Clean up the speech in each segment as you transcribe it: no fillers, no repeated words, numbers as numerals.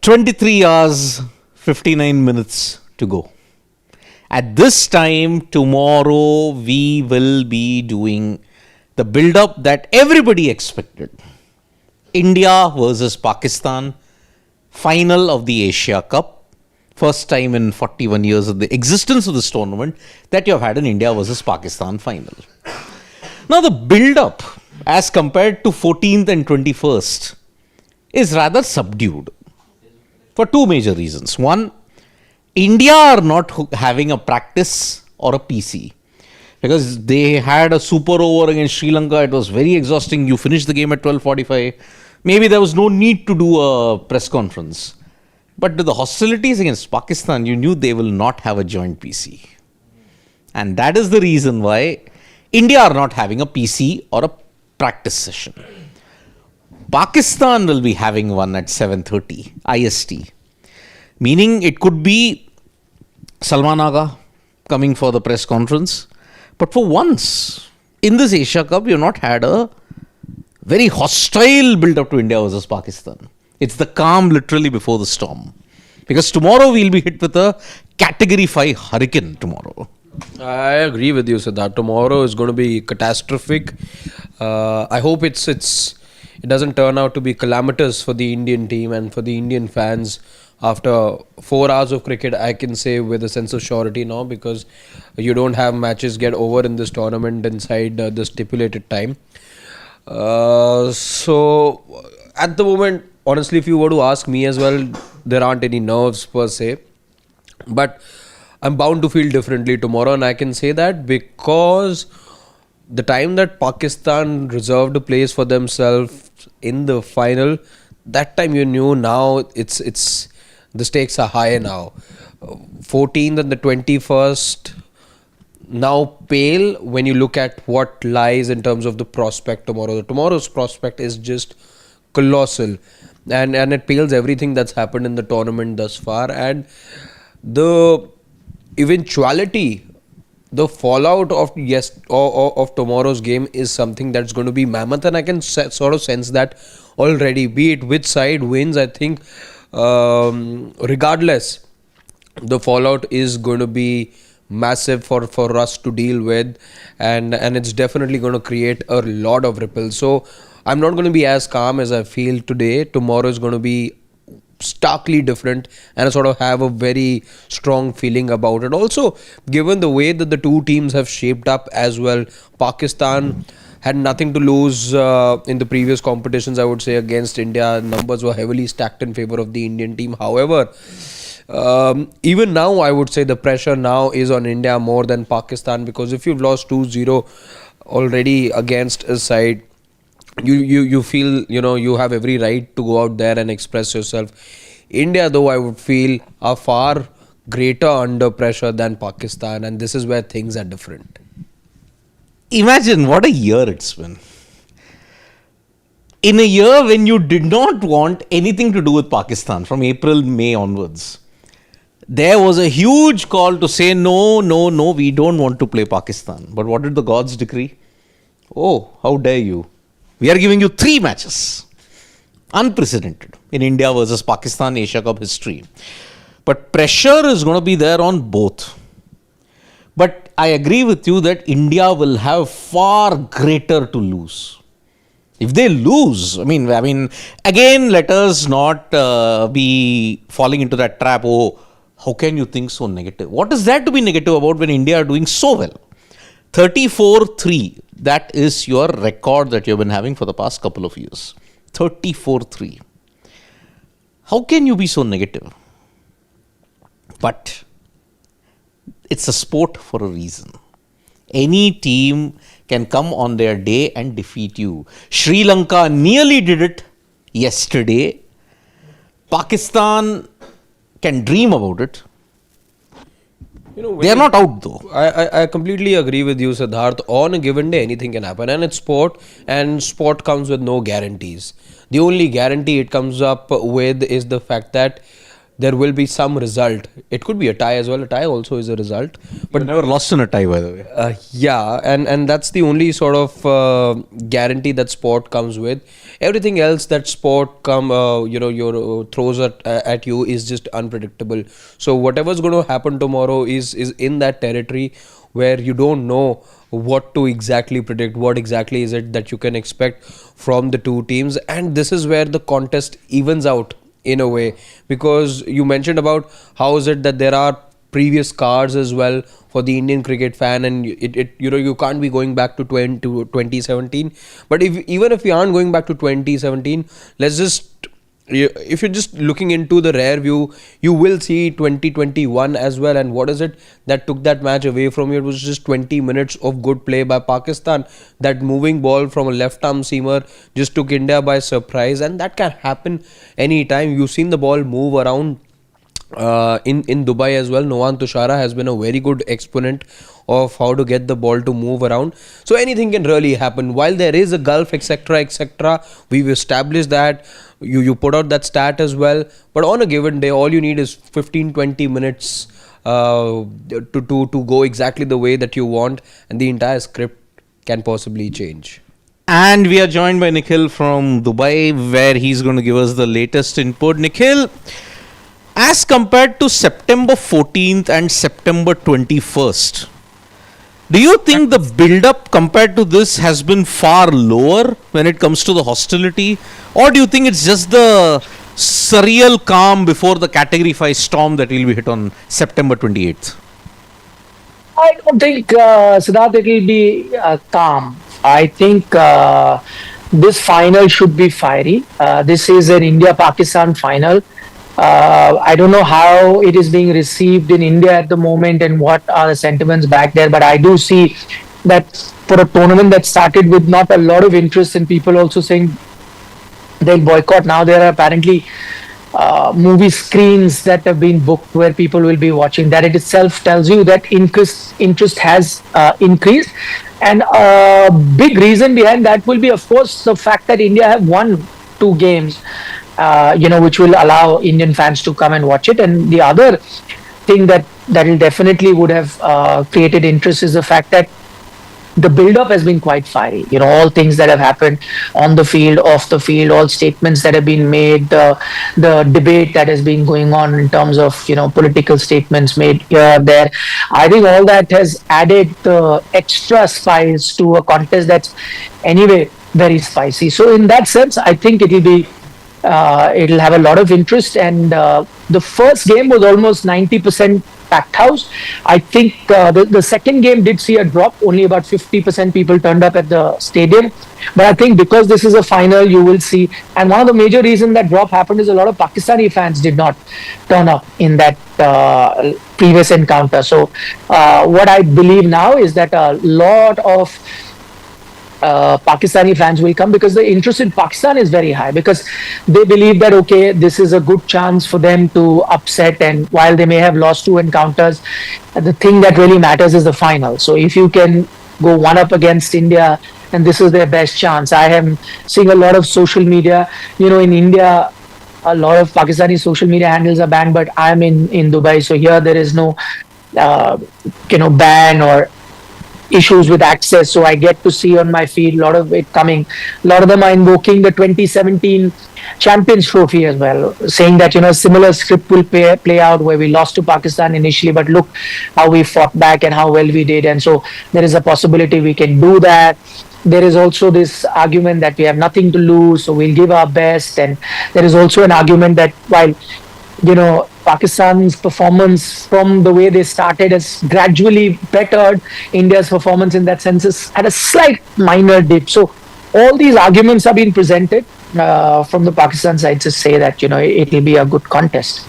23 hours, 59 minutes to go. At this time, tomorrow, we will be doing the build-up that everybody expected. India versus Pakistan, final of the Asia Cup. First time in 41 years of the existence of this tournament that you have had an India versus Pakistan final. Now, the build-up as compared to 14th and 21st is rather subdued for two major reasons. One, India are not having a practice or a PC because they had a super over against Sri Lanka. It was very exhausting. You finished the game at 12:45. Maybe there was no need to do a press conference. But to the hostilities against Pakistan, you knew they will not have a joint PC. And that is the reason why India are not having a PC or a practice session. Pakistan will be having one at 7:30 IST. Meaning it could be Salman Agha coming for the press conference. But for once, in this Asia Cup, you have not had a very hostile build-up to India versus Pakistan. It's the calm literally before the storm. Because tomorrow we'll be hit with a category 5 hurricane tomorrow. I agree with you, Siddharth. Tomorrow is going to be catastrophic. I hope it doesn't turn out to be calamitous for the Indian team and for the Indian fans. After 4 hours of cricket, I can say with a sense of surety now, because you don't have matches get over in this tournament inside the stipulated time. So at the moment, honestly, if you were to ask me as well, there aren't any nerves per se. But I'm bound to feel differently tomorrow, and I can say that because the time that Pakistan reserved a place for themselves in the final, that time you knew now it's the stakes are higher now. 14th and the 21st now pale when you look at what lies in terms of the prospect tomorrow. Tomorrow's prospect is just colossal, and it pales everything that's happened in the tournament thus far, and the eventuality, the fallout of of tomorrow's game is something that's going to be mammoth, and I can sort of sense that already. Be it which side wins, I think regardless, the fallout is going to be massive for us to deal with, and it's definitely going to create a lot of ripples. So I'm not going to be as calm as I feel today. Tomorrow is going to be starkly different, and I sort of have a very strong feeling about it. Also, given the way that the two teams have shaped up as well, Pakistan had nothing to lose in the previous competitions, I would say, against India. Numbers were heavily stacked in favor of the Indian team. However, even now, I would say the pressure now is on India more than Pakistan, because if you've lost 2-0 already against a side, you feel, you have every right to go out there and express yourself. India, though, I would feel are far greater under pressure than Pakistan, and this is where things are different. Imagine what a year it's been. In a year when you did not want anything to do with Pakistan from April, May onwards, there was a huge call to say, no, we don't want to play Pakistan. But what did the gods decree? Oh, how dare you. We are giving you 3 matches. Unprecedented in India versus Pakistan Asia Cup history. But pressure is going to be there on both. But I agree with you that India will have far greater to lose. If they lose, I mean, again, let us not be falling into that trap. Oh, how can you think so negative? What is that to be negative about when India are doing so well? 34-3. That is your record that you've been having for the past couple of years. 34-3. How can you be so negative? But it's a sport for a reason. Any team can come on their day and defeat you. Sri Lanka nearly did it yesterday. Pakistan can dream about it. They are not out though. I completely agree with you, Siddharth. On a given day, anything can happen. And it's sport, and sport comes with no guarantees. The only guarantee it comes up with is the fact that there will be some result. It could be a tie as well. A tie also is a result. But never lost in a tie, by the way. Yeah, and that's the only sort of guarantee that sport comes with. Everything else that sport your throws at you is just unpredictable. So whatever's going to happen tomorrow is in that territory where you don't know what to exactly predict, what exactly is it that you can expect from the two teams, and this is where the contest evens out in a way, because you mentioned about how is it that there are previous cards as well for the Indian cricket fan, and you can't be going back to 2017. But even if we aren't going back to 2017, let's just, if you're just looking into the rear view, you will see 2021 as well. And what is it that took that match away from you? It was just 20 minutes of good play by Pakistan. That moving ball from a left arm seamer just took India by surprise, and that can happen anytime. You've seen the ball move around in Dubai as well. Noan Tushara has been a very good exponent of how to get the ball to move around. So anything can really happen. While there is a gulf, etc., we've established that. You put out that stat as well. But on a given day, all you need is 15-20 minutes to go exactly the way that you want, and the entire script can possibly change. And we are joined by Nikhil from Dubai, where he's going to give us the latest input. Nikhil, as compared to September 14th and September 21st, do you think the build-up compared to this has been far lower when it comes to the hostility? Or do you think it's just the surreal calm before the Category 5 storm that will be hit on September 28th? I don't think, Siddharth, it will be calm. I think this final should be fiery. This is an India-Pakistan final. I don't know how it is being received in India at the moment and what are the sentiments back there, but I do see that for a tournament that started with not a lot of interest and people also saying they'll boycott, now there are apparently movie screens that have been booked where people will be watching. That it itself tells you that interest has increased, and a big reason behind that will be, of course, the fact that India have won 2 games, which will allow Indian fans to come and watch it. And the other thing that will definitely would have created interest is the fact that the build-up has been quite fiery. All things that have happened on the field, off the field, all statements that have been made, the debate that has been going on in terms of, political statements made here, there. I think all that has added the extra spice to a contest that's anyway very spicy. So in that sense, I think it'll have a lot of interest. And the first game was almost 90% packed house. I think the second game did see a drop. Only about 50% people turned up at the stadium. But I think because this is a final, you will see. And one of the major reasons that drop happened is a lot of Pakistani fans did not turn up in that previous encounter. So what I believe now is that a lot of Pakistani fans will come because the interest in Pakistan is very high, because they believe that, okay, this is a good chance for them to upset, and while they may have lost 2 encounters, the thing that really matters is the final. So if you can go one up against India, and this is their best chance. I am seeing a lot of social media, in India, a lot of Pakistani social media handles are banned, but I'm in Dubai, so here there is no ban or issues with access, so I get to see on my feed a lot of it coming. A lot of them are invoking the 2017 Champions Trophy as well, saying that a similar script will play out where we lost to Pakistan initially, but look how we fought back and how well we did, and so there is a possibility we can do that. There is also this argument that we have nothing to lose, so we'll give our best, and there is also an argument that while Pakistan's performance from the way they started has gradually bettered, India's performance in that sense has had a slight minor dip. So all these arguments are being presented from the Pakistan side to say that it will be a good contest.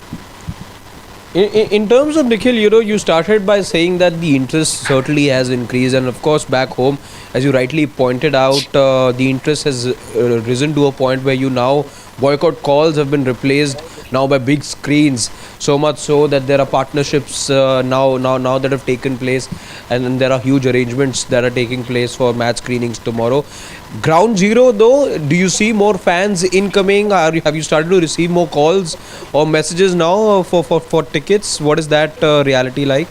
In terms of Nikhil, you started by saying that the interest certainly has increased, and of course back home, as you rightly pointed out, the interest has risen to a point where now boycott calls have been replaced now by big screens. So much so that there are partnerships now that have taken place, and there are huge arrangements that are taking place for match screenings tomorrow. Ground zero, though, do you see more fans incoming? Have you started to receive more calls or messages now for tickets? What is that reality like?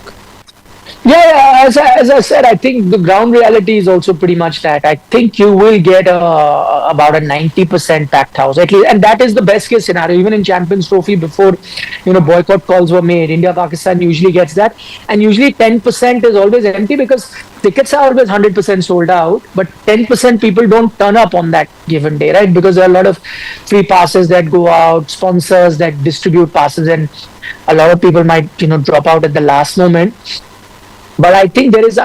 Yeah, as I said, I think the ground reality is also pretty much that. I think you will get about a 90% packed house at least, and that is the best case scenario. Even in Champions Trophy, before boycott calls were made, India Pakistan usually gets that, and usually 10% is always empty because tickets are always 100% sold out. But 10% people don't turn up on that given day, right? Because there are a lot of free passes that go out, sponsors that distribute passes, and a lot of people might drop out at the last moment. But I think there is,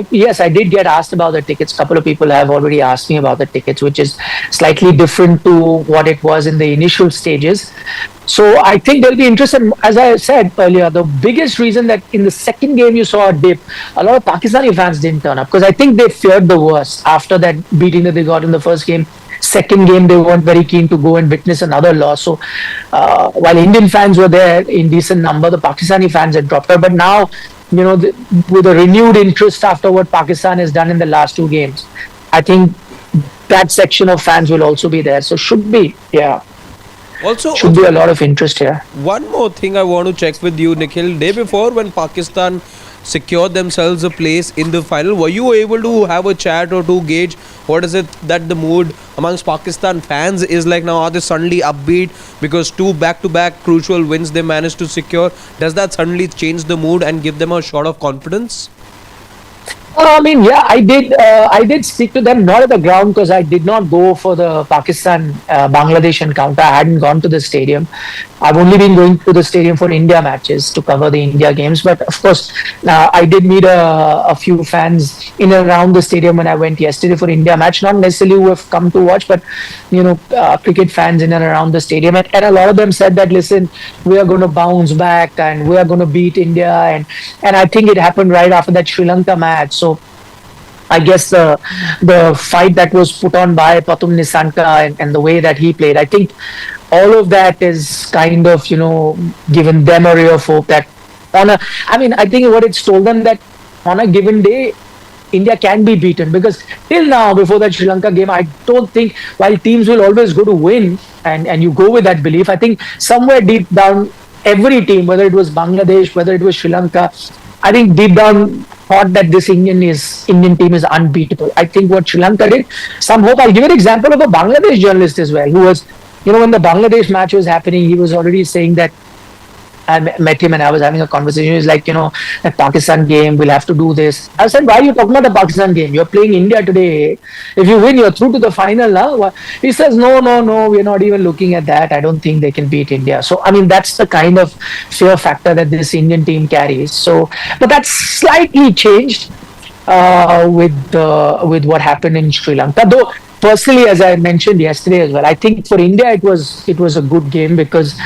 yes, I did get asked about the tickets. A couple of people have already asked me about the tickets, which is slightly different to what it was in the initial stages. So I think there'll be interest. And as I said earlier, the biggest reason that in the second game you saw a dip, a lot of Pakistani fans didn't turn up because I think they feared the worst after that beating that they got in the first game. Second game, they weren't very keen to go and witness another loss. So while Indian fans were there in decent number, the Pakistani fans had dropped out. But now, with a renewed interest after what Pakistan has done in the last two games, I think that section of fans will also be there. So should be, yeah. Should be a lot of interest here. One more thing I want to check with you, Nikhil. Day before, when Pakistan secured themselves a place in the final, were you able to have a chat or to gauge what is it that the mood amongst Pakistan fans is like now? Are they suddenly upbeat because two back-to-back crucial wins they managed to secure? Does that suddenly change the mood and give them a shot of confidence? I mean, yeah, I did. I did speak to them, not at the ground because I did not go for the Pakistan Bangladesh encounter. I hadn't gone to the stadium. I've only been going to the stadium for India matches to cover the India games. But of course, I did meet a few fans in and around the stadium when I went yesterday for India match. Not necessarily who have come to watch, but cricket fans in and around the stadium. And a lot of them said that, listen, we are going to bounce back and we are going to beat India. And I think it happened right after that Sri Lanka match. So I guess the fight that was put on by Pathum Nissanka and the way that he played, I think all of that is kind of, given them a ray of hope that I think what it's told them that on a given day, India can be beaten because till now, before that Sri Lanka game, I don't think, while teams will always go to win and you go with that belief, I think somewhere deep down, every team, whether it was Bangladesh, whether it was Sri Lanka, I think deep down thought that this Indian team is unbeatable. I think what Sri Lanka did, some hope. I'll give an example of a Bangladesh journalist as well, who was, when the Bangladesh match was happening, he was already saying that, I met him and I was having a conversation. He's like, that Pakistan game, we'll have to do this. I said, why are you talking about the Pakistan game? You're playing India today. If you win, you're through to the final now. He says, no, we're not even looking at that. I don't think they can beat India. So, that's the kind of fear factor that this Indian team carries. So, but that's slightly changed with what happened in Sri Lanka. Though, personally, as I mentioned yesterday as well, I think for India, it was a good game because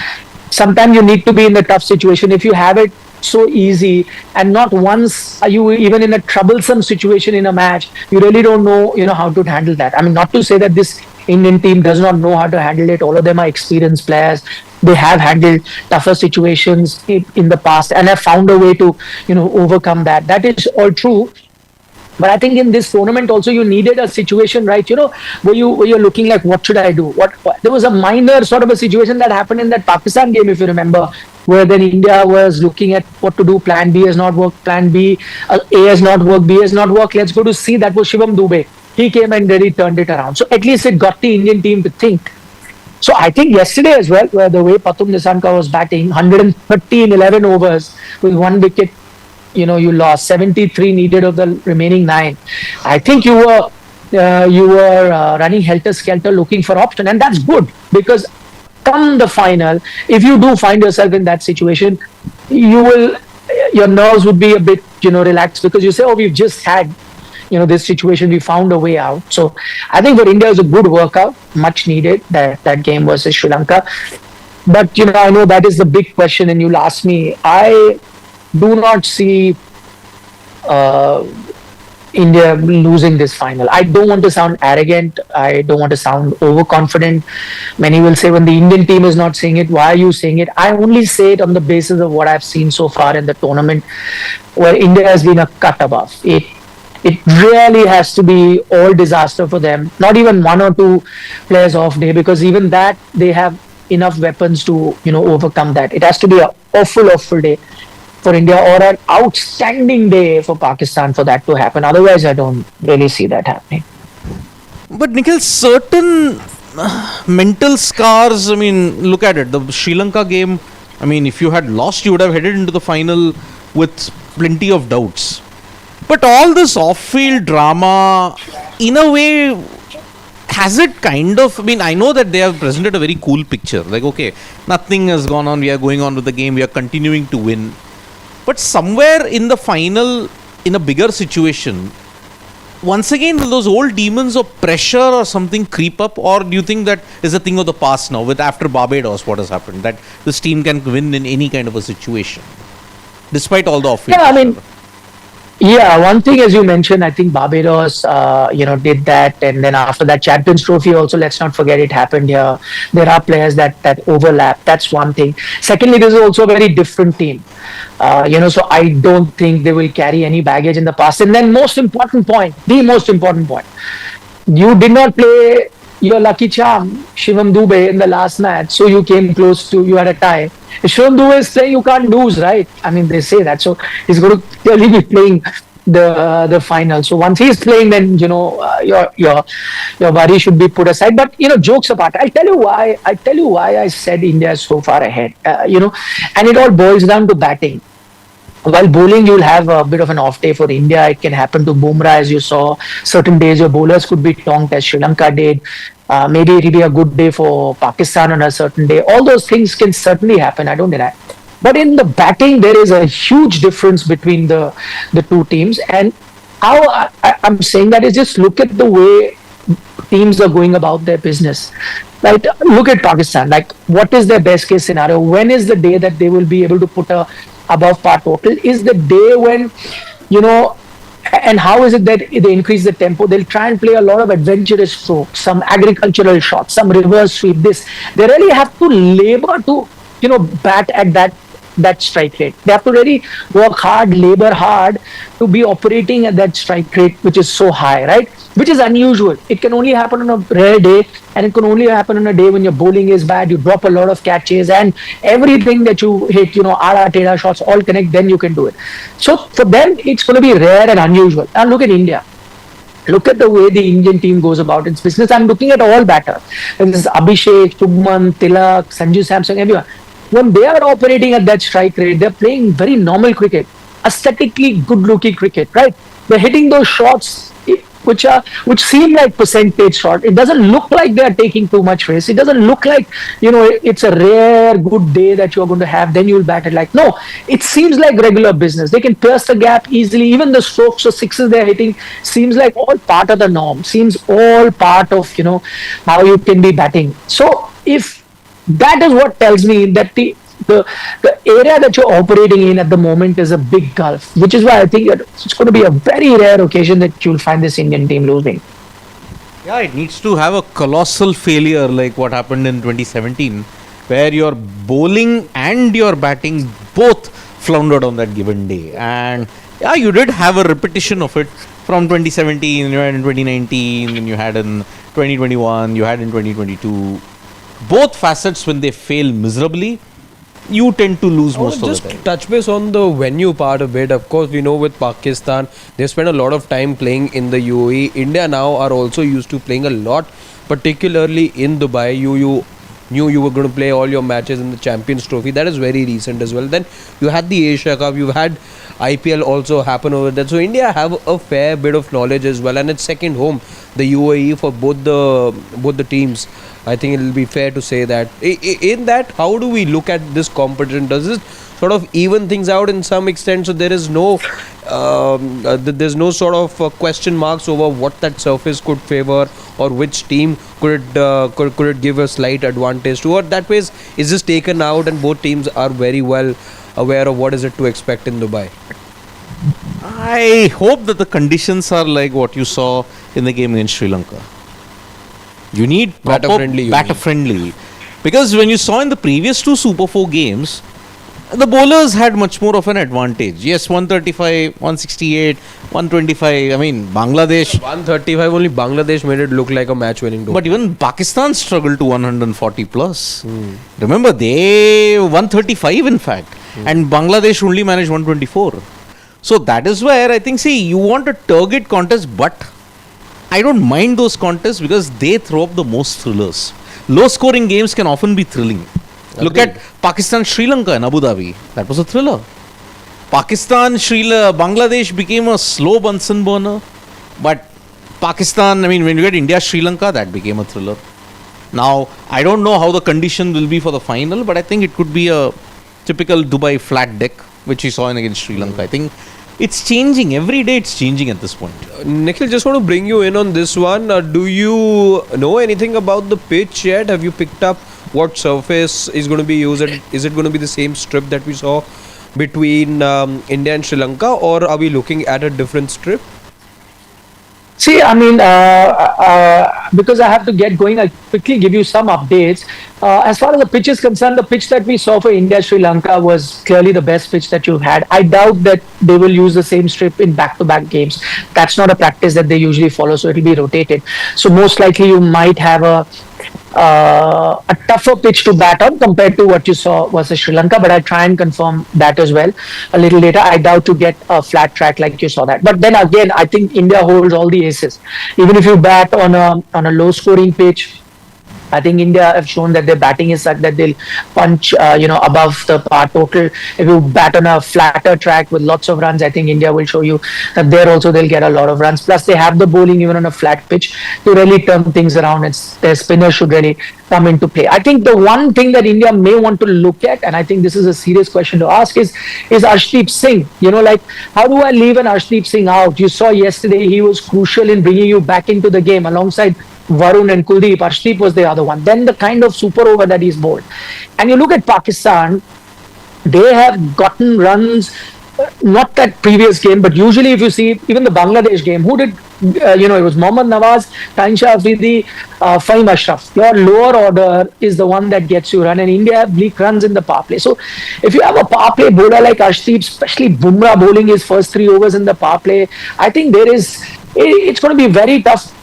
sometimes you need to be in the tough situation. If you have it so easy and not once are you even in a troublesome situation in a match, you really don't know, how to handle that. Not to say that this Indian team does not know how to handle it. All of them are experienced players. They have handled tougher situations in the past and have found a way to, overcome that. That is all true. But I think in this tournament also you needed a situation, right? Where you're looking like, what should I do? What there was a minor sort of a situation that happened in that Pakistan game, if you remember, where then India was looking at what to do. Plan B has not worked. Plan B, A has not worked. B has not worked. Let's go to C. That was Shivam Dubey. He came and really turned it around. So at least it got the Indian team to think. So I think yesterday as well, where the way Pathum Nissanka was batting, 130 in 11 overs with one wicket. You lost 73 needed of the remaining 9. I think you were running helter-skelter looking for option, and that's good because come the final, if you do find yourself in that situation, your nerves would be a bit relaxed because you say, oh, we've just had this situation, we found a way out. So I think for India it was a good workout, much needed, that game versus Sri Lanka. But I know that is the big question, and you'll ask me, I do not see India losing this final. I don't want to sound arrogant. I don't want to sound overconfident. Many will say when the Indian team is not saying it, why are you saying it? I only say it on the basis of what I've seen so far in the tournament, where India has been a cut above. It really has to be all disaster for them. Not even one or two players off day, because even that they have enough weapons to overcome that. It has to be an awful day for India, or an outstanding day for Pakistan for that to happen. Otherwise, I don't really see that happening. But Nikhil, certain mental scars. I mean, look at it. The Sri Lanka game. I mean, if you had lost, you would have headed into the final with plenty of doubts. But all this off-field drama, in a way, has it kind of. I mean, I know that they have presented a very cool picture. Like, okay, nothing has gone on. We are going on with the game. We are continuing to win. But somewhere in the final, in a bigger situation, once again, will those old demons of pressure or something creep up? Or do you think that is a thing of the past now, with after Barbados, what has happened? That this team can win in any kind of a situation, despite all the off-field Yeah, I pressure? mean, yeah, one thing as you mentioned, I think Barbados, did that, and then after that Champions Trophy also. Let's not forget it happened here. There are players that overlap. That's one thing. Secondly, this is also a very different team. So I don't think they will carry any baggage in the past. And then the most important point, you did not play your lucky charm, Shivam Dube, in the last match, so you came close to, you had a tie. If Shivam Dube is saying you can't lose, right? I mean, they say that, so he's going to clearly be playing the final. So once he's playing, then your worry should be put aside. But jokes apart, I'll tell you why. I said India is so far ahead. And it all boils down to batting. While bowling, you'll have a bit of an off day for India. It can happen to Bumrah, as you saw. Certain days your bowlers could be tonked, as Sri Lanka did. Maybe it'll be a good day for Pakistan on a certain day. All those things can certainly happen, I don't deny. But in the batting, there is a huge difference between the two teams. And how I'm saying that is, just look at the way teams are going about their business. Right? Look at Pakistan. Like, what is their best case scenario? When is the day that they will be able to put a above par total? Is the day when, and how is it that they increase the tempo? They'll try and play a lot of adventurous strokes, some agricultural shots, some reverse sweep. They really have to labor to, bat at that strike rate. They have to really work hard, labor hard to be operating at that strike rate, which is so high, right? Which is unusual. It can only happen on a rare day, and it can only happen on a day when your bowling is bad, you drop a lot of catches, and everything that you hit, ara teda shots all connect, then you can do it. So for them, it's going to be rare and unusual. And look at India. Look at the way the Indian team goes about its business. I'm looking at all batters. And this is Abhishek, Shubman, Tilak, Sanju Samson, everyone. When they are operating at that strike rate, they're playing very normal cricket, aesthetically good-looking cricket, right? They're hitting those shots which seem like percentage shot. It doesn't look like they are taking too much risk. It doesn't look like it's a rare good day that you're going to have. Then you'll bat it. Like, no, it seems like regular business. They can pierce the gap easily. Even the strokes or sixes they're hitting seems like all part of the norm. Seems all part of how you can be batting. So if that is what tells me that the area that you're operating in at the moment is a big gulf, which is why I think it's going to be a very rare occasion that you'll find this Indian team losing. Yeah, it needs to have a colossal failure like what happened in 2017, where your bowling and your batting both floundered on that given day. And yeah, you did have a repetition of it from 2017, you had in 2019, and you had in 2021, you had in 2022. Both facets, when they fail miserably, you tend to lose most of the time. Just touch base on the venue part a bit. Of course, we know with Pakistan, they spend a lot of time playing in the UAE. India now are also used to playing a lot, particularly in Dubai. You knew you were going to play all your matches in the Champions Trophy. That is very recent as well. Then you had the Asia Cup, you've had IPL also happen over there. So India have a fair bit of knowledge as well, and it's second home, the UAE, for both the teams. I think it will be fair to say that. In that, how do we look at this competition? Does this sort of even things out in some extent? So there is there's no sort of question marks over what that surface could favor, or which team could it give a slight advantage to, or that way is this taken out and both teams are very well aware of what is it to expect in Dubai? I hope that the conditions are like what you saw in the game against Sri Lanka. You need proper Batter-friendly, you batter mean. friendly. Because when you saw in the previous two Super 4 games, the bowlers had much more of an advantage. Yes, 135, 168, 125. I mean, Bangladesh. 135 only Bangladesh made it look like a match-winning total. But even Pakistan struggled to 140 plus. Remember, they 135 in fact. And Bangladesh only managed 124. So that is where I think, see, you want a target contest, but I don't mind those contests because they throw up the most thrillers. Low scoring games can often be thrilling. Look Agreed. at Pakistan Sri Lanka in Abu Dhabi. That was a thriller. Bangladesh became a slow Bunsen burner. But Pakistan, I mean, when you get India Sri Lanka, that became a thriller. Now, I don't know how the condition will be for the final, but I think it could be a typical Dubai flat deck, which we saw in against Sri Lanka. I think it's changing. Every day it's changing at this point. Nikhil, just want to bring you in on this one. Do you know anything about the pitch yet? Have you picked up what surface is going to be used? Is it going to be the same strip that we saw between India and Sri Lanka, or are we looking at a different strip? See, I mean, because I have to get going, I'll quickly give you some updates. As far as the pitch is concerned, the pitch that we saw for India Sri Lanka was clearly the best pitch that you've had. I doubt that they will use the same strip in back-to-back games. That's not a practice that they usually follow, so it will be rotated. So most likely you might have a tougher pitch to bat on compared to what you saw versus Sri Lanka, but I'll try and confirm that as well a little later. I doubt to get a flat track like you saw that. But then again, I think India holds all the aces. Even if you bat on a low scoring pitch, I think India have shown that their batting is such that they'll punch, above the par total. If you bat on a flatter track with lots of runs, I think India will show you that there also they'll get a lot of runs. Plus, they have the bowling even on a flat pitch to really turn things around. Their spinner should really come into play. I think the one thing that India may want to look at, and I think this is a serious question to ask, is Arshdeep Singh. How do I leave an Arshdeep Singh out? You saw yesterday he was crucial in bringing you back into the game alongside Varun and Kuldeep. Arshdeep was the other one. Then the kind of super over that he's bowled. And you look at Pakistan, they have gotten runs, not that previous game, but usually if you see even the Bangladesh game, who did, it was Mohammad Nawaz, Tansha Afridi, Fahim Ashraf. Your lower order is the one that gets you run, and India have bleak runs in the power play. So if you have a power play bowler like Arshdeep, especially Bumrah bowling his first 3 overs in the power play, I think it's going to be very tough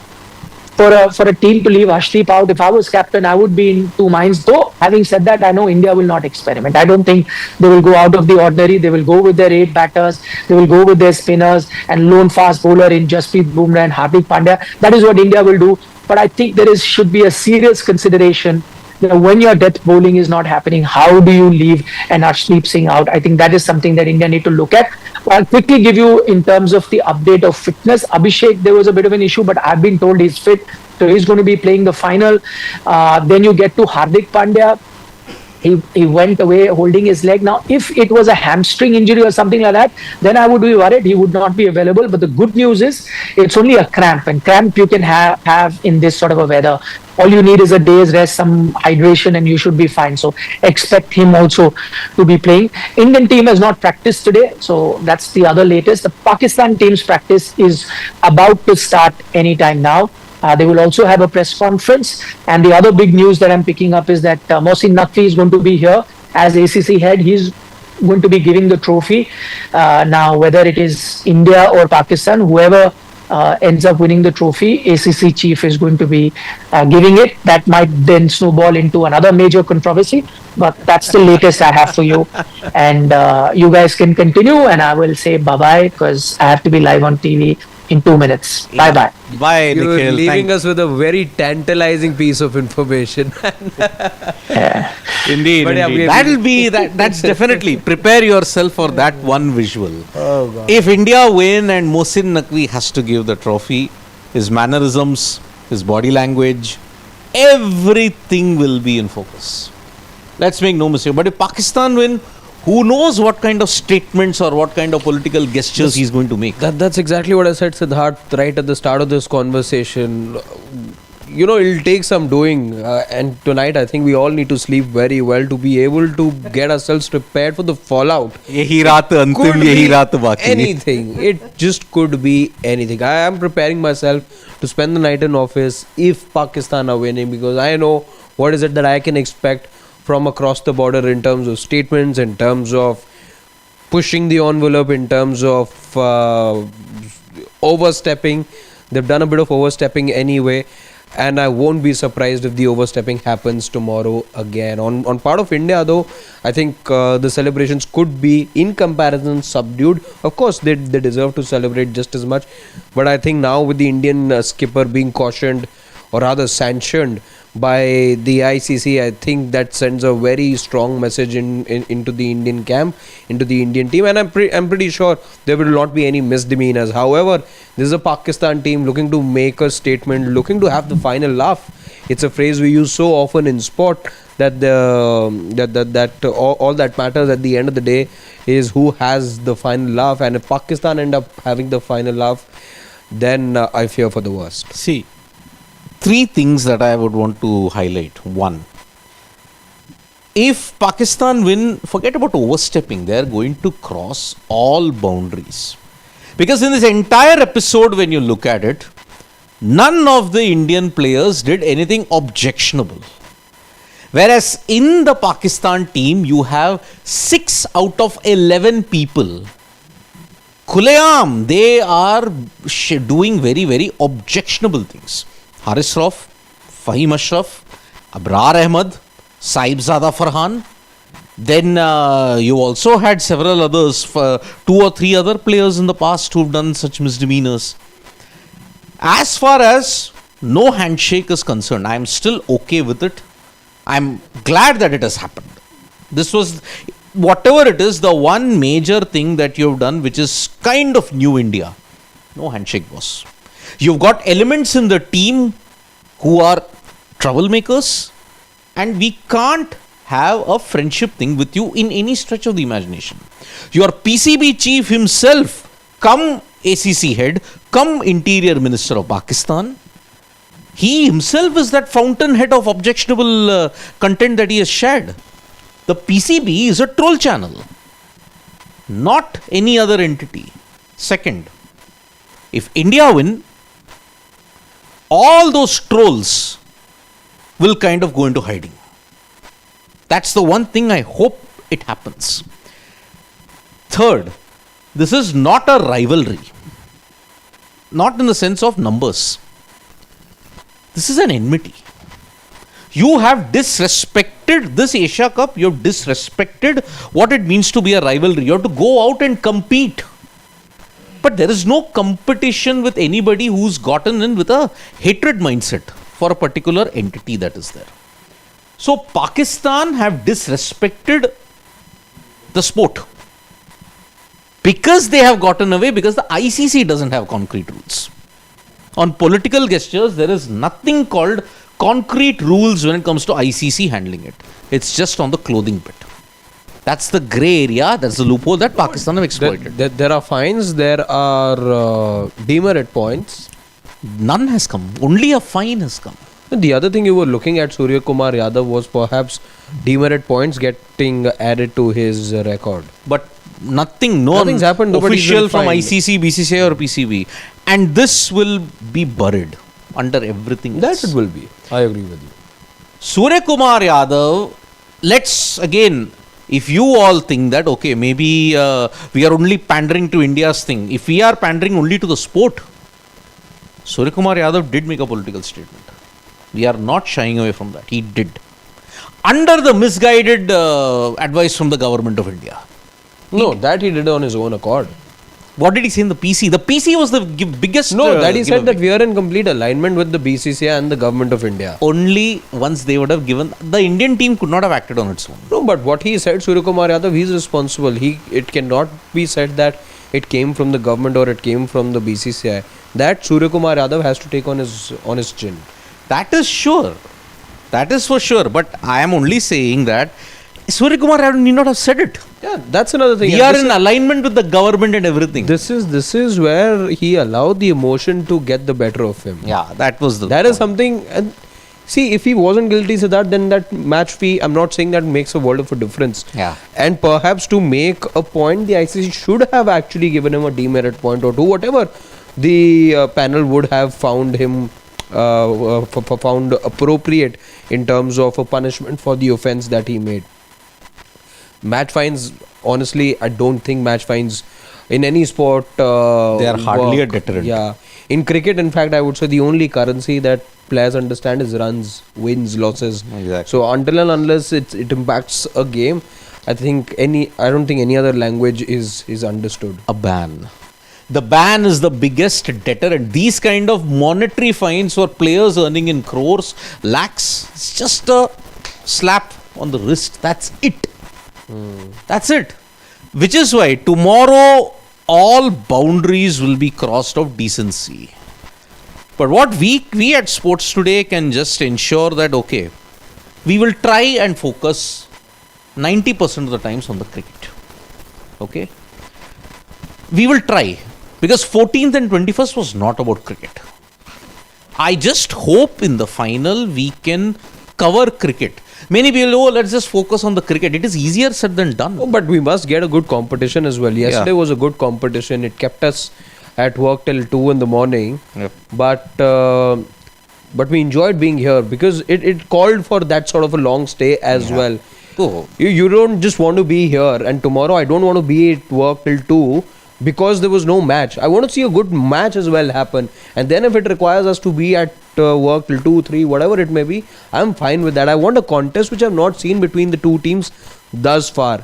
for a team to leave Arshdeep out. If I was captain, I would be in two minds. Though, having said that, I know India will not experiment. I don't think they will go out of the ordinary. They will go with their 8 batters. They will go with their spinners and lone fast bowler in Jasprit Bumrah and Hardik Pandya. That is what India will do. But I think should be a serious consideration. When your death bowling is not happening, how do you leave an Arshdeep Singh out? I think that is something that India need to look at. I'll quickly give you in terms of the update of fitness. Abhishek, there was a bit of an issue, but I've been told he's fit. So he's going to be playing the final. Then you get to Hardik Pandya. He went away holding his leg. Now, if it was a hamstring injury or something like that, then I would be worried he would not be available. But the good news is it's only a cramp, and cramp you can have in this sort of a weather. All you need is a day's rest, some hydration, and you should be fine. So expect him also to be playing. Indian team has not practiced today, so that's the other latest. The Pakistan team's practice is about to start anytime now. They will also have a press conference. And the other big news that I'm picking up is that Mohsin Naqvi is going to be here as ACC head. He's going to be giving the trophy. Now, whether it is India or Pakistan, whoever ends up winning the trophy, ACC chief is going to be giving it. That might then snowball into another major controversy. But that's the latest I have for you. And you guys can continue, and I will say bye-bye because I have to be live on TV in 2 minutes. Bye-bye. Bye, You're Nikhil. leaving us with a very tantalizing piece of information. Yeah. Indeed, But yeah, indeed. That's definitely, prepare yourself for that one visual. Oh, God. If India win and Mohsin Naqvi has to give the trophy, his mannerisms, his body language, everything will be in focus. Let's make no mistake. But if Pakistan win, who knows what kind of statements or what kind of political gestures he's going to make. That's exactly what I said, Siddharth, right at the start of this conversation. it'll take some doing. And tonight, I think we all need to sleep very well to be able to get ourselves prepared for the fallout. यही रात अंतिम, Could यही be रात बाकी. anything. It just could be anything. I am preparing myself to spend the night in office if Pakistan are winning, because I know what is it that I can expect from across the border in terms of statements, in terms of pushing the envelope, in terms of overstepping. They've done a bit of overstepping anyway, and I won't be surprised if the overstepping happens tomorrow again. On part of India, though, I think the celebrations could be, in comparison, subdued. Of course, they deserve to celebrate just as much, but I think now with the Indian skipper being cautioned, or rather sanctioned by the ICC, I think that sends a very strong message into the Indian camp, into the Indian team, and I'm pretty sure there will not be any misdemeanors. However, this is a Pakistan team looking to make a statement, looking to have the final laugh. It's a phrase we use so often in sport, that all that matters at the end of the day is who has the final laugh, and if Pakistan end up having the final laugh, then I fear for the worst. See, three things that I would want to highlight. One, if Pakistan win, forget about overstepping. They are going to cross all boundaries. Because in this entire episode, when you look at it, none of the Indian players did anything objectionable. Whereas in the Pakistan team, you have 6 out of 11 people. Kuleam, they are doing very, very objectionable things. Haris Rauf, Fahim Ashraf, Abrar Ahmad, Saibzada Farhan. Then you also had several others, 2 or 3 other players in the past who've done such misdemeanors. As far as no handshake is concerned, I am still okay with it. I'm glad that it has happened. This was, whatever it is, the one major thing that you've done, which is kind of new India. No handshake, boss. You've got elements in the team who are troublemakers, and we can't have a friendship thing with you in any stretch of the imagination. Your PCB chief himself, come ACC head, come Interior Minister of Pakistan, he himself is that fountainhead of objectionable content that he has shared. The PCB is a troll channel, not any other entity. Second, if India win, all those trolls will kind of go into hiding. That's the one thing I hope it happens. Third, this is not a rivalry. Not in the sense of numbers. This is an enmity. You have disrespected this Asia Cup. You have disrespected what it means to be a rivalry. You have to go out and compete. But there is no competition with anybody who's gotten in with a hatred mindset for a particular entity that is there. So Pakistan have disrespected the sport because they have gotten away, because the ICC doesn't have concrete rules. On political gestures, there is nothing called concrete rules when it comes to ICC handling it. It's just on the clothing bit. That's the grey area, that's the loophole that Pakistan have exploited. There are fines, there are demerit points. None has come. Only a fine has come. The other thing you were looking at, Surya Kumar Yadav, was perhaps demerit points getting added to his record. But nothing's happened. Official from ICC, BCCI or PCB. And this will be buried under everything else. That it will be. I agree with you. Surya Kumar Yadav, let's again, if you all think that, okay, maybe we are only pandering to India's thing. If we are pandering only to the sport, Surya Kumar Yadav did make a political statement. We are not shying away from that. He did. Under the misguided advice from the government of India. No, that he did on his own accord. What did he say in the PC? The PC was the biggest... No, that he said that we are in complete alignment with the BCCI and the government of India. Only once they would have given... The Indian team could not have acted on its own. No, but what he said, Surya Kumar Yadav, he is responsible. It cannot be said that it came from the government or it came from the BCCI. That Surya Kumar Yadav has to take on his chin. That is sure. That is for sure. But I am only saying that Surya Kumar need not have said it. Yeah, that's another thing. We are in alignment with the government and everything. This is where he allowed the emotion to get the better of him. Yeah, that was the. That is something. And see, if he wasn't guilty, Siddharth, then that match fee, I'm not saying that makes a world of a difference. Yeah. And perhaps to make a point, the ICC should have actually given him a demerit point or two, whatever the panel would have found him found appropriate in terms of a punishment for the offense that he made. Match fines, honestly, I don't think match fines in any sport They are hardly work. a deterrent. Yeah. In cricket, in fact, I would say the only currency that players understand is runs, wins, losses. Exactly. So until and unless it impacts a game, I don't think any other language is understood. A ban. The ban is the biggest deterrent. These kind of monetary fines for players earning in crores, lakhs, it's just a slap on the wrist. That's it. That's it. Which is why tomorrow all boundaries will be crossed of decency. But what we at Sports Today can just ensure that, okay, we will try and focus 90% of the times on the cricket. Okay? We will try. Because 14th and 21st was not about cricket. I just hope in the final we can cover cricket. Many people, let's just focus on the cricket. It is easier said than done. Oh, but we must get a good competition as well. Yesterday was a good competition. It kept us at work till 2 in the morning. Yep. But we enjoyed being here because it called for that sort of a long stay as well. Oh. You don't just want to be here, and tomorrow I don't want to be at work till 2 because there was no match. I want to see a good match as well happen, and then if it requires us to be at work till 2, 3, whatever it may be, I'm fine with that. I want a contest which I've not seen between the two teams thus far,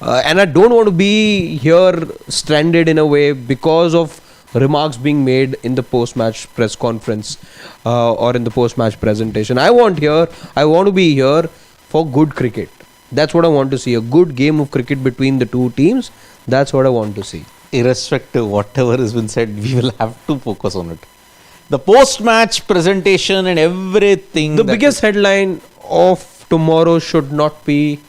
and I don't want to be here stranded in a way because of remarks being made in the post-match press conference or in the post-match presentation. I want to be here for good cricket. That's what I want to see, a good game of cricket between the two teams. That's what I want to see. Irrespective whatever has been said, we will have to focus on it. The post-match presentation and everything. The biggest headline of tomorrow should not be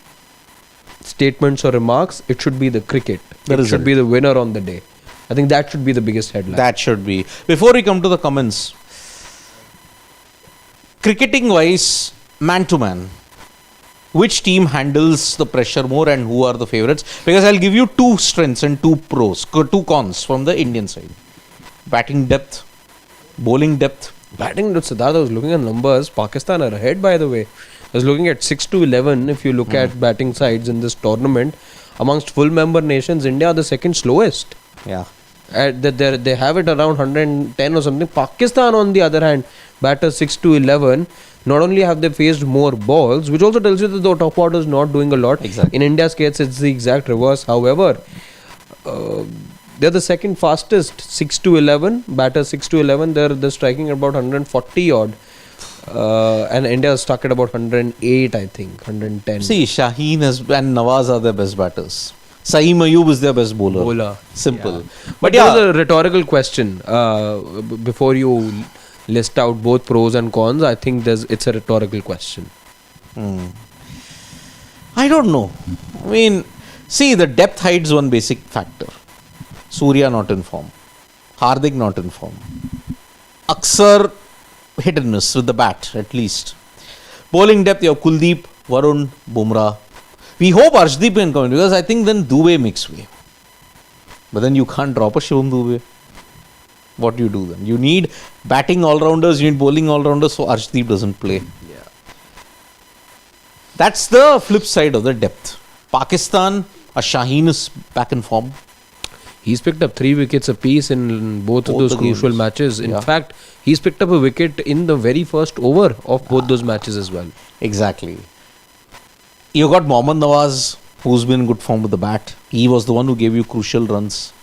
statements or remarks. It should be the cricket. It should be the winner on the day. I think that should be the biggest headline. That should be. Before we come to the comments, cricketing wise, man to man, which team handles the pressure more and who are the favourites? Because I'll give you two strengths and two cons from the Indian side. Batting depth, bowling depth. Batting depth, Siddharth, I was looking at numbers. Pakistan are ahead, by the way. I was looking at 6 to 11. If you look at batting sides in this tournament, amongst full member nations, India are the second slowest. Yeah. They have it around 110 or something. Pakistan, on the other hand, batters 6 to 11. Not only have they faced more balls, which also tells you that the top order is not doing a lot. Exactly. In India's case, it's the exact reverse. However, they're the second fastest, 6 to 11. Batters 6 to 11. They're striking about 140 odd. And India is stuck at about 108, I think, 110. See, Shaheen and Nawaz are their best batters. Saeem Ayub is their best bowler. Simple. Yeah. But there was a rhetorical question before you list out both pros and cons. I think it's a rhetorical question. I don't know. I mean, see, the depth hides one basic factor. Surya not in form. Hardik not in form. Aksar hit and miss with the bat, at least. Bowling depth, you have Kuldeep, Varun, Bumrah. We hope Arshdeep can come in because I think then Dubey makes way. But then you can't drop a Shivam Dubey. What do you do then? You need batting all-rounders, you need bowling all-rounders, so Arshdeep doesn't play. Yeah. That's the flip side of the depth. Pakistan, Shaheen is back in form. He's picked up 3 wickets apiece in both of those crucial matches. In fact, he's picked up a wicket in the very first over of both those matches as well. Exactly. You got Mohammad Nawaz, who's been in good form with the bat. He was the one who gave you crucial runs.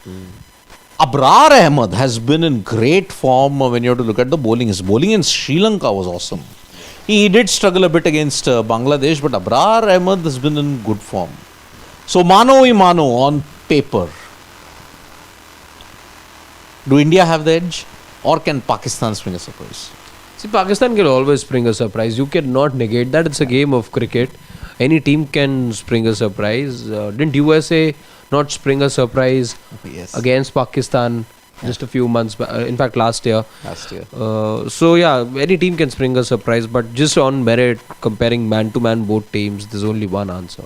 Abrar Ahmed has been in great form when you have to look at the bowling. His bowling in Sri Lanka was awesome. He did struggle a bit against Bangladesh, but Abrar Ahmed has been in good form. So, mano on paper. Do India have the edge? Or can Pakistan swing a surprise? See, Pakistan can always spring a surprise. You cannot negate that. It's a game of cricket. any team can spring a surprise. Didn't USA not spring a surprise Yes. against Pakistan just a few months back? In fact, last year. Last year. So yeah, any team can spring a surprise, but just on merit, comparing man to man both teams, there's only one answer.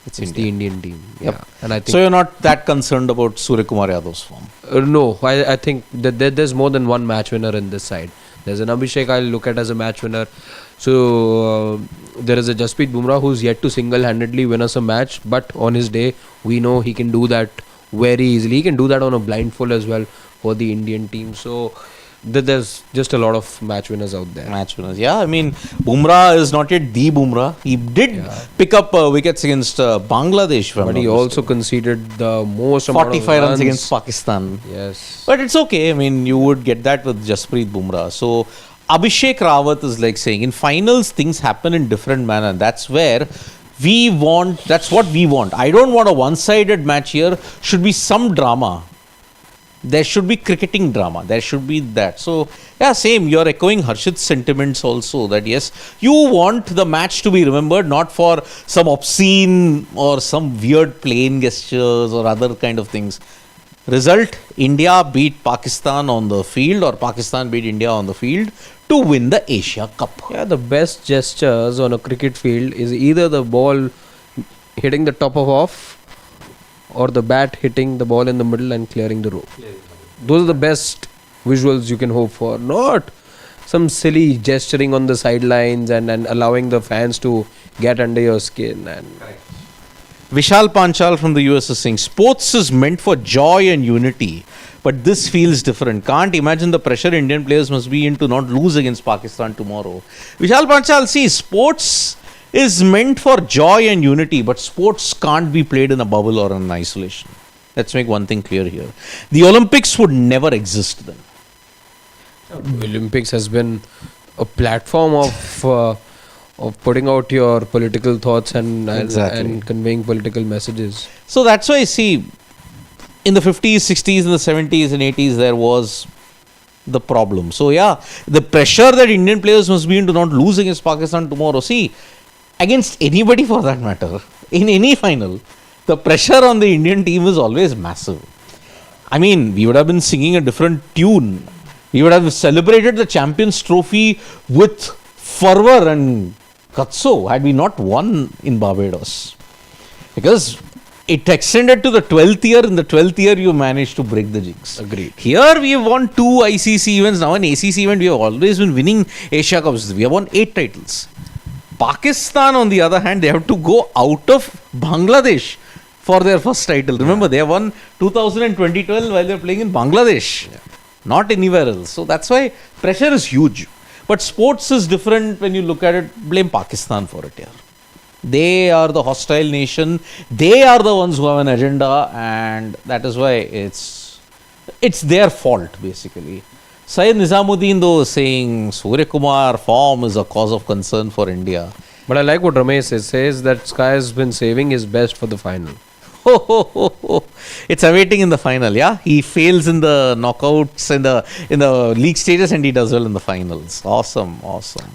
It's It's India. the Indian team. Yep. Yeah, and I think So you're not that concerned about Surya Kumar Yadav's form? no, I think that there's more than one match winner in this side. There's an Abhishek I'll look at as a match winner. So there is a Jasprit Bumrah who's yet to single-handedly win us a match, but on his day, we know he can do that very easily. He can do that on a blindfold as well for the Indian team. So there's just a lot of match winners out there. Match winners. Yeah, I mean, Bumrah is not yet the Bumrah. He did pick up wickets against Bangladesh. if I'm But not he mistaken. also conceded the most amount of 45 runs against Pakistan. Yes. But it's okay. I mean, you would get that with Jasprit Bumrah. So Abhishek Rawat is like saying, in finals, things happen in different manner. That's where we want, that's what we want. I don't want a one-sided match here. Should be some drama. There should be cricketing drama. There should be that. So, yeah, same. You're echoing Harshit's sentiments also that yes, you want the match to be remembered not for some obscene or some weird playing gestures or other kind of things. Result, India beat Pakistan on the field or Pakistan beat India on the field to win the Asia Cup. Yeah, the best gestures on a cricket field is either the ball hitting the top of off or the bat hitting the ball in the middle and clearing the row. Those are the best visuals you can hope for. Not some silly gesturing on the sidelines and allowing the fans to get under your skin. And Vishal Panchal from the US is saying, sports is meant for joy and unity, but this feels different. Can't imagine the pressure Indian players must be in to not lose against Pakistan tomorrow. Vishal Panchal, see, sports is meant for joy and unity, but sports can't be played in a bubble or in isolation. Let's make one thing clear here. The Olympics would never exist then. Olympics has been a platform of putting out your political thoughts and and conveying political messages. So that's why, see, in the 50s, 60s, in the 70s and 80s, there was the problem. So, yeah, the pressure that Indian players must be in to not lose against Pakistan tomorrow. See, against anybody for that matter, in any final, the pressure on the Indian team is always massive. I mean, we would have been singing a different tune. We would have celebrated the Champions Trophy with fervor and gusto had we not won in Barbados. Because it extended to the 12th year. In the 12th year, you managed to break the jinx. Agreed. Here, we have won 2 ICC events. Now, in ACC event, we have always been winning Asia Cups. We have won 8 titles. Pakistan, on the other hand, they have to go out of Bangladesh for their first title. Remember, they have won 2012 while they are playing in Bangladesh, not anywhere else. So that's why pressure is huge. But sports is different when you look at it. Blame Pakistan for it here. They are the hostile nation. They are the ones who have an agenda, and that is why it's their fault basically. Syed Nizamuddin though saying Surya Kumar form is a cause of concern for India. But I like what Ramesh says. Says that Sky has been saving his best for the final. It's awaiting in the final, yeah. He fails in the knockouts in the league stages and he does well in the finals. Awesome.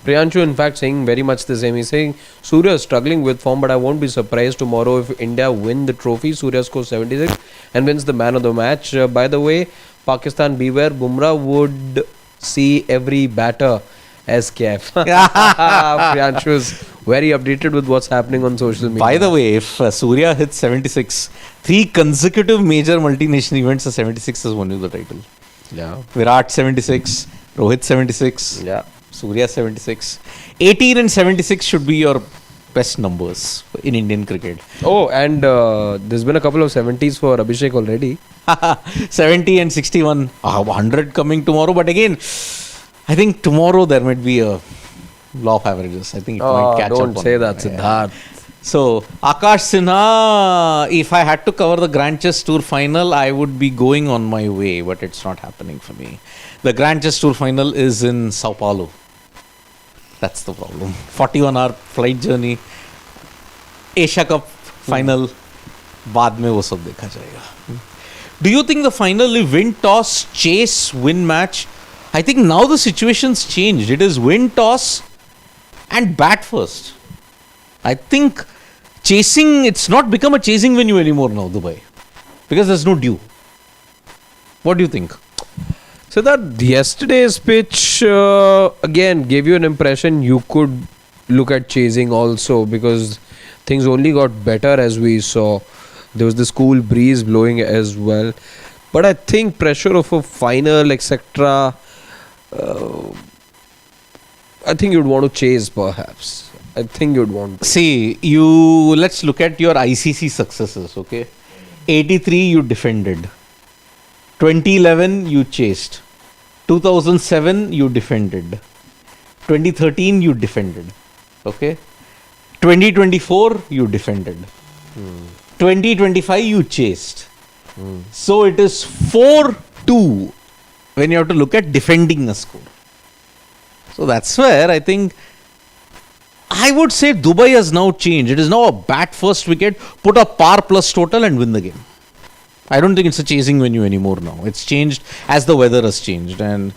Priyanshu, in fact, saying very much the same. He's saying Surya is struggling with form, but I won't be surprised tomorrow if India win the trophy. Surya scores 76 and wins the man of the match. By the way, Pakistan, beware. Bumrah would see every batter as KF. Priyanshu is very updated with what's happening on social media. By the way, if Surya hits 76, 3 consecutive major multinational events of 76 has won you the title. Yeah. Virat 76, Rohit 76, Yeah. Surya 76. 18 and 76 should be your best numbers in Indian cricket. Oh, and there's been a couple of 70s for Abhishek already. 70 and 61, 100 coming tomorrow. But again, I think tomorrow there might be a law of averages. I think it might catch up. Don't on say it. that, Siddharth. So, Akash Sinha, if I had to cover the Grand Chess Tour final, I would be going on my way, but it's not happening for me. The Grand Chess Tour final is in Sao Paulo. That's the problem. 41-hour flight journey. Asia Cup final, बाद में वो सब देखा जाएगा. Do you think the final, if win toss, chase, win match? I think now the situation's changed. It is win toss and bat first. I think chasing, it's not become a chasing venue anymore now, Dubai. Because there's no dew. What do you think? So that yesterday's pitch again gave you an impression you could look at chasing also, because things only got better as we saw. There was this cool breeze blowing as well. But I think pressure of a final, etc. I think you'd want to chase perhaps. I think you'd want to. See, let's look at your ICC successes, okay? 83 you defended. 2011 you chased. 2007 you defended. 2013 you defended. Okay? 2024 you defended. 2025 you chased. So it is 4-2 when you have to look at defending a score. So that's where I think I would say Dubai has now changed. It is now a bat first wicket, put a par plus total and win the game. I don't think it's a chasing venue anymore now. It's changed as the weather has changed, and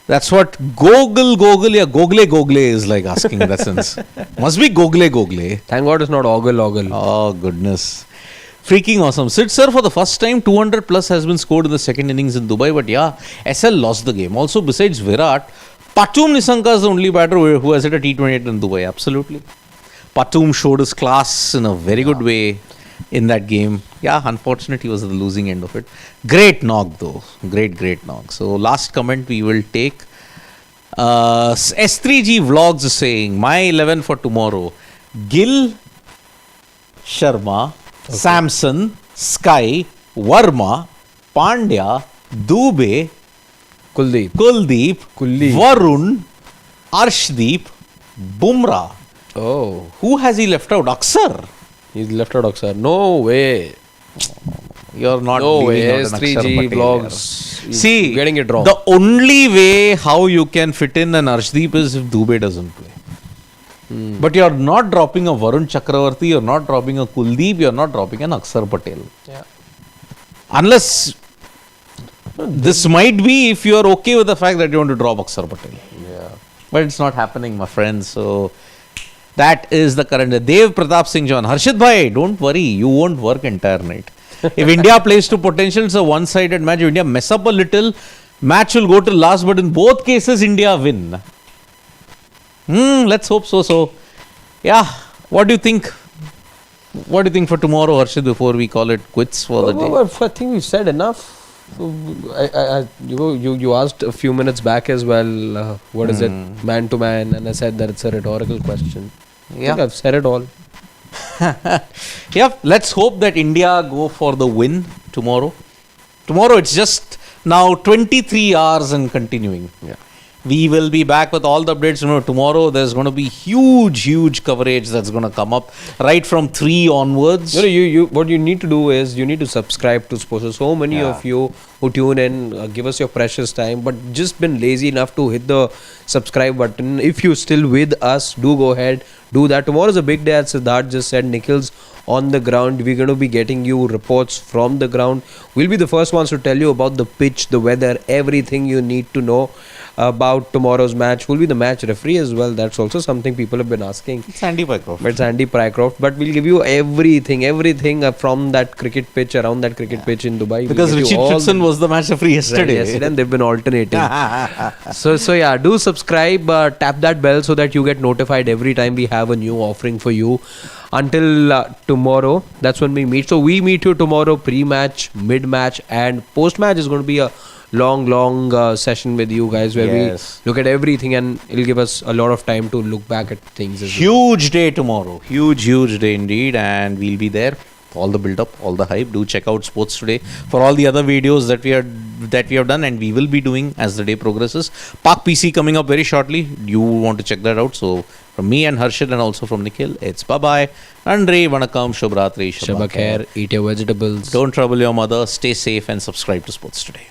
that's what Gogle is like asking in that sense. Must be Gogle. Thank God it's not ogle. Oh goodness. Freaking awesome. Sid sir, for the first time 200 plus has been scored in the second innings in Dubai, but yeah, SL lost the game. Also besides Virat, Patum Nisanka is the only batter who has hit a T28 in Dubai. Absolutely. Patum showed his class in a very good way in that game. Yeah, unfortunately he was at the losing end of it. Great knock though. Great knock. So last comment we will take. S3G Vlogs is saying, my 11 for tomorrow. Gill, Sharma, Samson, Sky, Verma, Pandya, Dubey, Kuldeep, Varun, Arshdeep, Bumrah. Oh. Who has he left out? Aksar. He's left out Aksar. No way. You're not no way. S3G S3G vlogs. See, getting it wrong. The only way how you can fit in an Arshdeep is if Dubey doesn't play. But you're not dropping a Varun Chakravarti, you're not dropping a Kuldeep, you're not dropping an Aksar Patel. Yeah. Unless this might be if you're okay with the fact that you want to drop Aksar Patel. Yeah. But it's not happening, my friends. So that is the current. Dev Pratap Singh John. Harshit bhai, don't worry. You won't work entire night. If India plays to potential, it's a one-sided match. If India mess up a little, match will go to last. But in both cases, India win. Let's hope so. So, yeah. What do you think? What do you think for tomorrow, Harshit, before we call it quits for the day? I think we've said enough. You asked a few minutes back as well, what is it, man to man, and I said that it's a rhetorical question. I think I've said it all. Yep, let's hope that India go for the win tomorrow. Tomorrow it's just now 23 hours and continuing. Yeah. We will be back with all the updates. Tomorrow there's going to be huge coverage that's going to come up right from 3 onwards. You what you need to do is you need to subscribe to Sports. So many of you who tune in, give us your precious time, but just been lazy enough to hit the subscribe button. If you're still with us, do go ahead, do that. Tomorrow is a big day, as Siddharth just said. Nikhil's on the ground. We're going to be getting you reports from the ground. We'll be the first ones to tell you about the pitch, the weather, everything you need to know about tomorrow's match. We'll be the match referee as well. That's also something people have been asking. It's Andy Pycroft. It's Andy Pycroft. But we'll give you everything from that cricket pitch, around that cricket pitch in Dubai. Because Richie Tritson was the match referee yesterday. Right, and they've been alternating. so yeah, do subscribe, tap that bell so that you get notified every time we have a new offering for you. Until tomorrow, that's when we meet. So we meet you tomorrow, pre-match, mid-match, and post-match is going to be a long session with you guys where we look at everything, and it'll give us a lot of time to look back at things as Huge day tomorrow. Huge day indeed, and we'll be there. All the build up, all the hype. Do check out Sports Today for all the other videos that we have done and we will be doing as the day progresses. Park PC coming up very shortly. You want to check that out. So from me and Harshit and also from Nikhil, it's bye-bye. Andre, Vanakam, Shubhratri, Shabba Khair, eat your vegetables. Don't trouble your mother. Stay safe and subscribe to Sports Today.